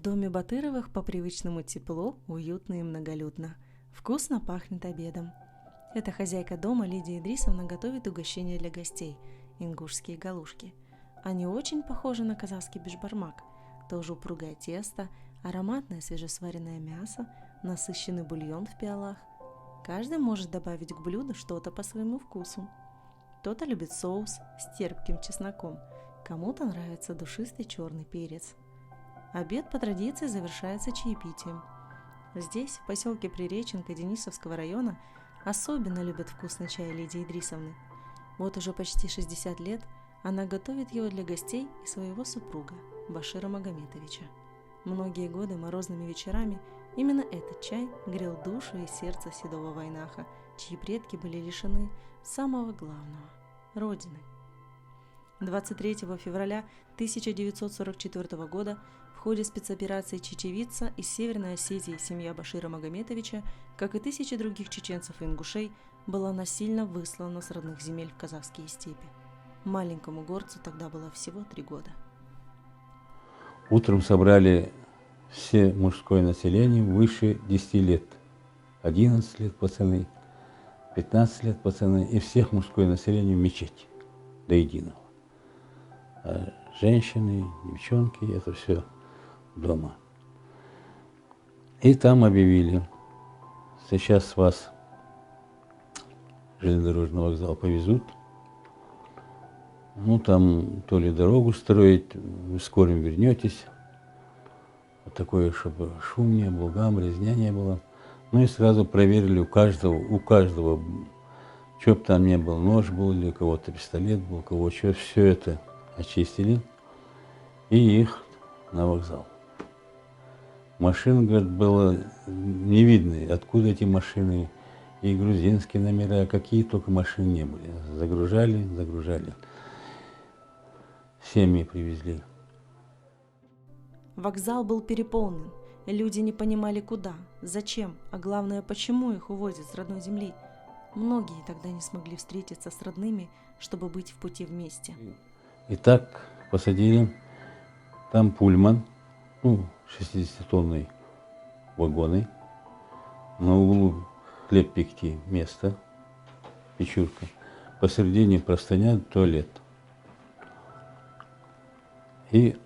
доме Батыровых по-привычному тепло, уютно и многолюдно. Вкусно пахнет обедом. Эта хозяйка дома, Лидия Идрисовна, готовит угощения для гостей – ингушские галушки. Они очень похожи на казахский бешбармак. Тоже упругое тесто, ароматное свежесваренное мясо, насыщенный бульон в пиалах. Каждый может добавить к блюду что-то по своему вкусу. Кто-то любит соус с терпким чесноком, кому-то нравится душистый черный перец. Обед по традиции завершается чаепитием. Здесь, в поселке Приреченка Денисовского района, особенно любят вкусный чай Лидии Идрисовны. Вот уже почти 60 лет она готовит его для гостей и своего супруга, Башира Магометовича. Многие годы морозными вечерами именно этот чай грел душу и сердце седого войнаха, чьи предки были лишены самого главного – Родины. 23 февраля 1944 года в ходе спецоперации «Чечевица» из Северной Осетии семья Башира Магометовича, как и тысячи других чеченцев и ингушей, была насильно выслана с родных земель в казахские степи. Маленькому горцу тогда было всего 3 года. Утром собрали все мужское население выше 10 лет. 11 лет пацаны, 15 лет пацаны и всех мужское население в мечеть до единого. А женщины, девчонки, это все дома. И там объявили, сейчас вас в железнодорожный вокзал повезут. Ну, там то ли дорогу строить, вы скоро вернетесь. Вот такое, чтобы шум не был, гам, резня не было. Ну и сразу проверили у каждого, что бы там ни было, нож был, или у кого-то пистолет был, у кого что, все это очистили. И их на вокзал. Машин, говорит, было не видно, откуда эти машины, и грузинские номера, какие только машины не были. Загружали. Семьи привезли. Вокзал был переполнен. Люди не понимали, куда, зачем, а главное, почему их увозят с родной земли. Многие тогда не смогли встретиться с родными, чтобы быть в пути вместе. И так посадили, там пульман, 60-тонные вагоны, на углу хлеб пекти место, печурка, посередине простыня, туалет. И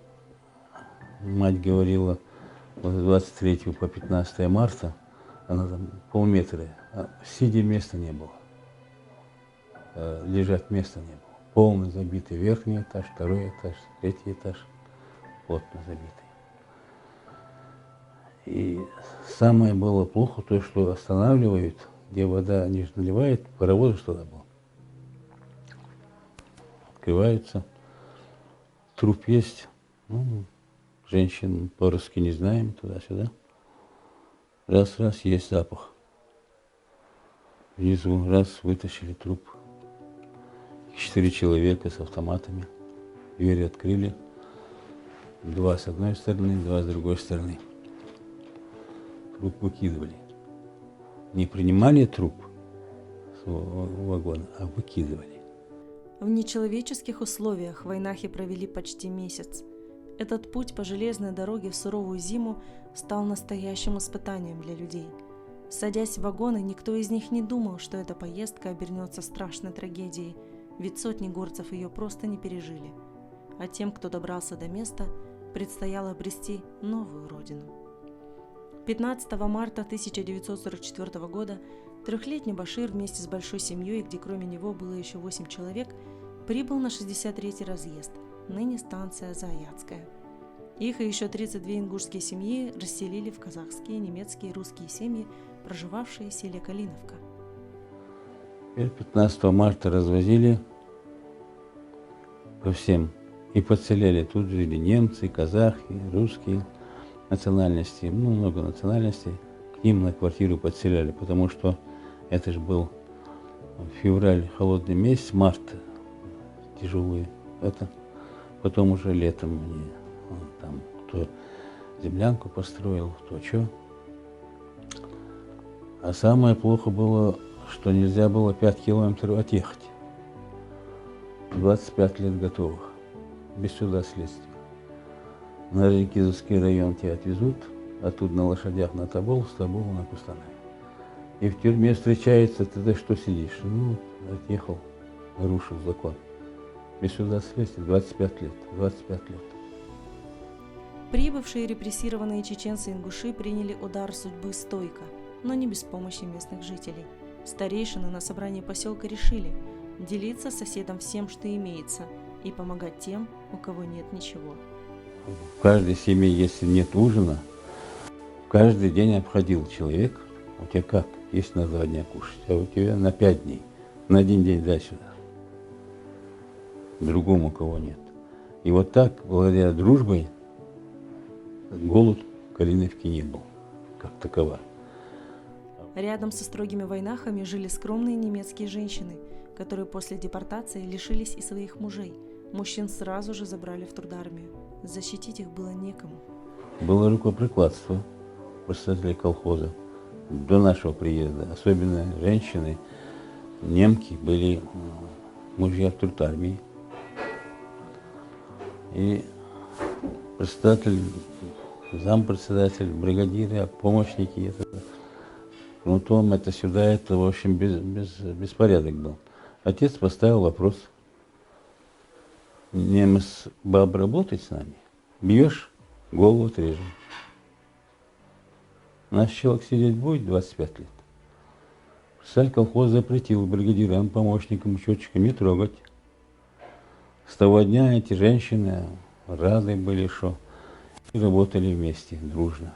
мать говорила, с 23 по 15 марта, она там полметра, сидя места не было, лежать места не было. Полный забитый верхний этаж, второй этаж, третий этаж, плотно забитый. И самое было плохо то, что останавливают, где вода не наливает, паровоз что-то был. Открываются, труп есть, женщин по-русски не знаем, туда-сюда. Раз, есть запах. Внизу, вытащили труп. 4 человека с автоматами. Двери открыли. 2 с одной стороны, 2 с другой стороны. Труп выкидывали. Не принимали труп с вагона, а выкидывали. В нечеловеческих условиях в войнахе провели почти месяц. Этот путь по железной дороге в суровую зиму стал настоящим испытанием для людей. Садясь в вагоны, никто из них не думал, что эта поездка обернется страшной трагедией, ведь сотни горцев ее просто не пережили. А тем, кто добрался до места, предстояло обрести новую родину. 15 марта 1944 года трехлетний Башир вместе с большой семьей, где кроме него было еще 8 человек, прибыл на 63-й разъезд, ныне станция Заяцкая. Их и еще 32 ингушские семьи расселили в казахские, немецкие и русские семьи, проживавшие в селе Калиновка. 15 марта развозили по всем и подселяли. Тут жили немцы, казахи, русские национальности, много национальностей. К ним на квартиру подселяли, потому что это же был февраль, холодный месяц, март тяжелый. Это потом уже летом они там кто землянку построил, кто что. А самое плохо было, что нельзя было 5 километров отъехать. 25 лет готовых, без суда следствия. на Рыкизовский район тебя отвезут, оттуда на лошадях на Тобол, с Тобола на Кустанай. И в тюрьме встречается, ты за что сидишь? Ну, отъехал, нарушил закон. Без суда следствия 25 лет, 25 лет. Прибывшие репрессированные чеченцы-ингуши приняли удар судьбы стойко, но не без помощи местных жителей. Старейшины на собрании поселка решили делиться с соседом всем, что имеется, и помогать тем, у кого нет ничего. В каждой семье, если нет ужина, каждый день обходил человек. У тебя как? Есть на 2 дня кушать, а у тебя на 5 дней. На 1 день дай сюда. Другому у кого нет. И вот так, благодаря дружбе, голод в Калиновке не был, как такова. Рядом со строгими войнахами жили скромные немецкие женщины, которые после депортации лишились и своих мужей. Мужчин сразу же забрали в трудармию. Защитить их было некому. Было рукоприкладство представителей колхоза до нашего приезда. Особенно женщины, немки, были мужья в трудармии. И председатель, зампредседатель, бригадиры, помощники, это кнутом, это сюда, это, в общем, беспорядок был. Отец поставил вопрос: немец баб работать с нами, бьешь, голову отрежем. Наш человек сидеть будет 25 лет. Председатель колхоза запретил бригадирам, помощникам, счетчикам не трогать. С того дня эти женщины рады были, что и работали вместе, дружно.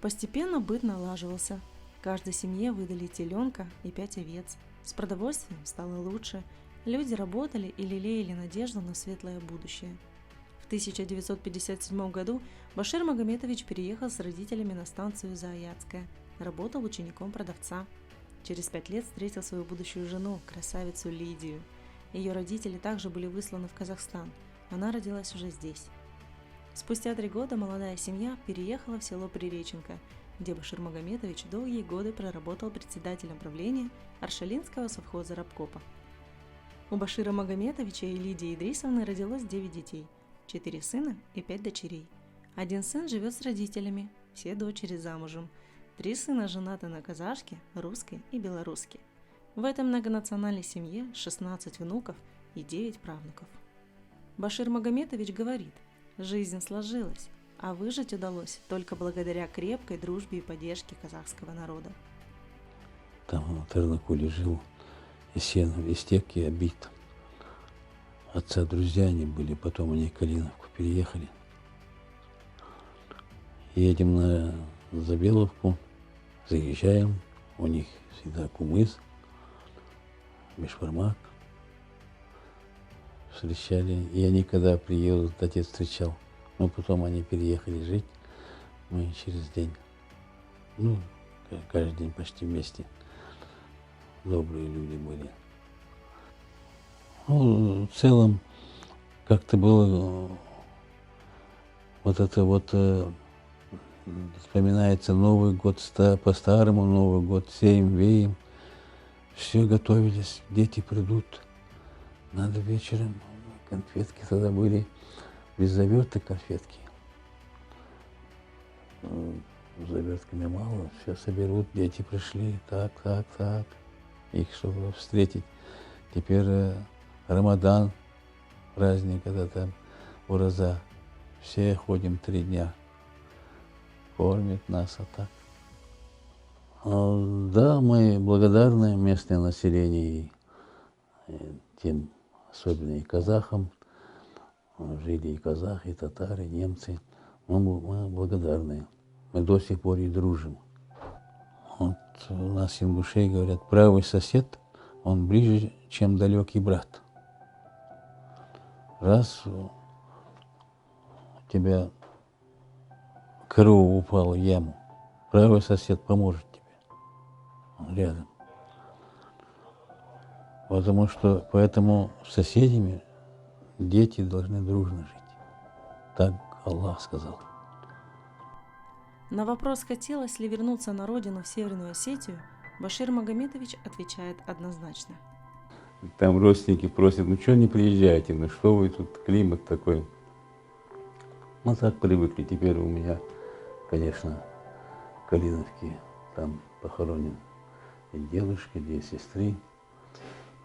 Постепенно быт налаживался. Каждой семье выдали теленка и 5 овец. С продовольствием стало лучше. Люди работали и лелеяли надежду на светлое будущее. В 1957 году Башир Магометович переехал с родителями на станцию Зааяцкая. Работал учеником продавца. Через 5 лет встретил свою будущую жену, красавицу Лидию. Ее родители также были высланы в Казахстан. Она родилась уже здесь. Спустя 3 года молодая семья переехала в село Приреченко, где Башир Магометович долгие годы проработал председателем правления Аршалинского совхоза Рабкопа. У Башира Магометовича и Лидии Идрисовны родилось 9 детей, 4 сына и 5 дочерей. 1 сын живет с родителями, все дочери замужем. 3 сына женаты на казашке, русской и белорусской. В этой многонациональной семье 16 внуков и 9 правнуков. Башир Магометович говорит: жизнь сложилась, а выжить удалось только благодаря крепкой дружбе и поддержке казахского народа. Там на Тернакуле жил, и сеном, и степки обит. Отца друзья они были, потом они в Калиновку переехали. Едем на Забеловку, заезжаем, у них всегда кумыс, бешбармак. Встречали, и они когда приедут, отец встречал. Но потом они переехали жить, мы через день. Ну, каждый день почти вместе. Добрые люди были. Ну, в целом, как-то было вот это вот, вспоминается Новый год по-старому, Новый год сеем, веем. Все готовились, дети придут. Надо вечером, конфетки тогда были, без заверток конфетки. Завертками мало, все соберут, дети пришли, так. Их, чтобы встретить. Теперь Рамадан, праздник, когда там ураза. Все ходим 3 дня. Кормят нас, а так. Да, мы благодарны местное население, тем, особенно и казахам. Жили и казахи, и татары, и немцы. Мы благодарны. Мы до сих пор и дружим. Вот у нас ингушей говорят: правый сосед, он ближе, чем далекий брат. Раз у тебя корова упала в яму, правый сосед поможет тебе. Он рядом. Поэтому с соседями дети должны дружно жить. Так Аллах сказал. На вопрос, хотелось ли вернуться на родину в Северную Осетию, Башир Магометович отвечает однозначно. Там родственники просят: ну что не приезжаете, ну что вы тут, климат такой. Ну так привыкли. Теперь у меня, конечно, в Калиновке там похоронен и дедушка, 2 сестры,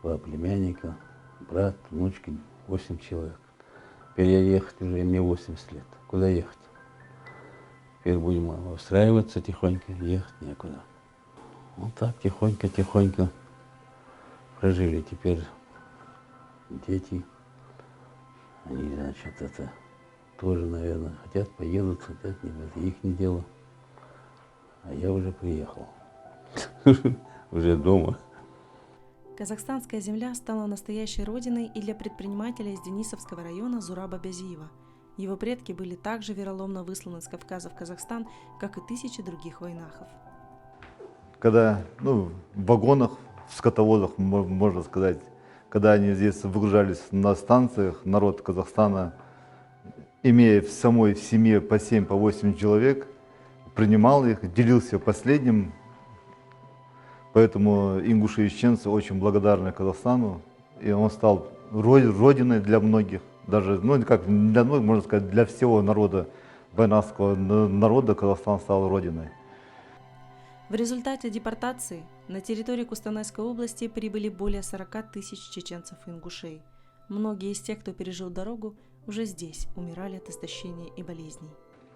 2 племянника, брат, внучки, 8 человек. Теперь я ехать уже, мне 80 лет. Куда ехать? Теперь будем устраиваться тихонько, ехать некуда. Вот так тихонько прожили. Теперь дети, они, значит, это тоже, наверное, хотят, поедут, хотят, нет, это их не дело. А я уже приехал, уже дома. Казахстанская земля стала настоящей родиной и для предпринимателя из Денисовского района Зураба Бязиева. Его предки были также вероломно высланы с Кавказа в Казахстан, как и тысячи других войнахов. Когда, в вагонах, в скотовозах, можно сказать, когда они здесь выгружались на станциях, народ Казахстана, имея в самой семье по 7, по 8 человек, принимал их, делился последним. Поэтому ингуши и чеченцы очень благодарны Казахстану, и он стал родиной для многих, даже, как для многих, можно сказать, для всего народа, байнакского народа Казахстан стал родиной. В результате депортации на территорию Кустанайской области прибыли более 40 тысяч чеченцев и ингушей. Многие из тех, кто пережил дорогу, уже здесь умирали от истощения и болезней.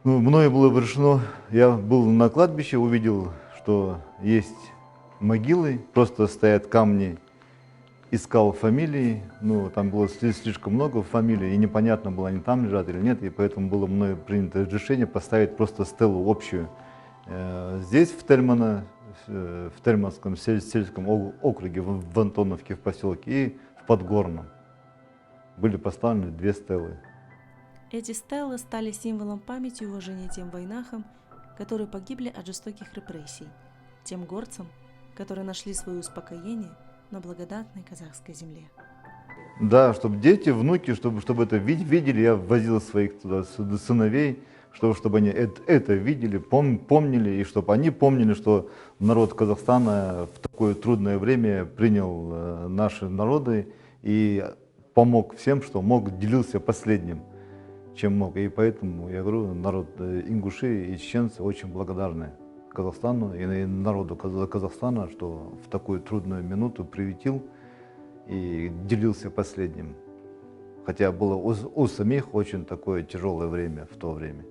Мною было решено, я был на кладбище, увидел, что есть могилы, просто стоят камни, искал фамилии, там было слишком много фамилий, и непонятно было, они там лежат или нет, и поэтому было мною принято решение поставить просто стелу общую. Здесь, в Тельманском сельском округе, в Антоновке, в поселке, и в Подгорном были поставлены 2 стелы. Эти стелы стали символом памяти и уважения тем войнахам, которые погибли от жестоких репрессий, тем горцам, которые нашли свое успокоение на благодатной казахской земле. Да, чтобы дети, внуки, чтобы это видели, я возил своих туда сыновей, чтобы они это видели, помнили, и чтобы они помнили, что народ Казахстана в такое трудное время принял наши народы и помог всем, что мог, делился последним, чем мог. И поэтому, я говорю, народ ингуши и чеченцы очень благодарны Казахстану и народу Казахстана, что в такую трудную минуту приютил и делился последним. Хотя было у самих очень такое тяжелое время в то время.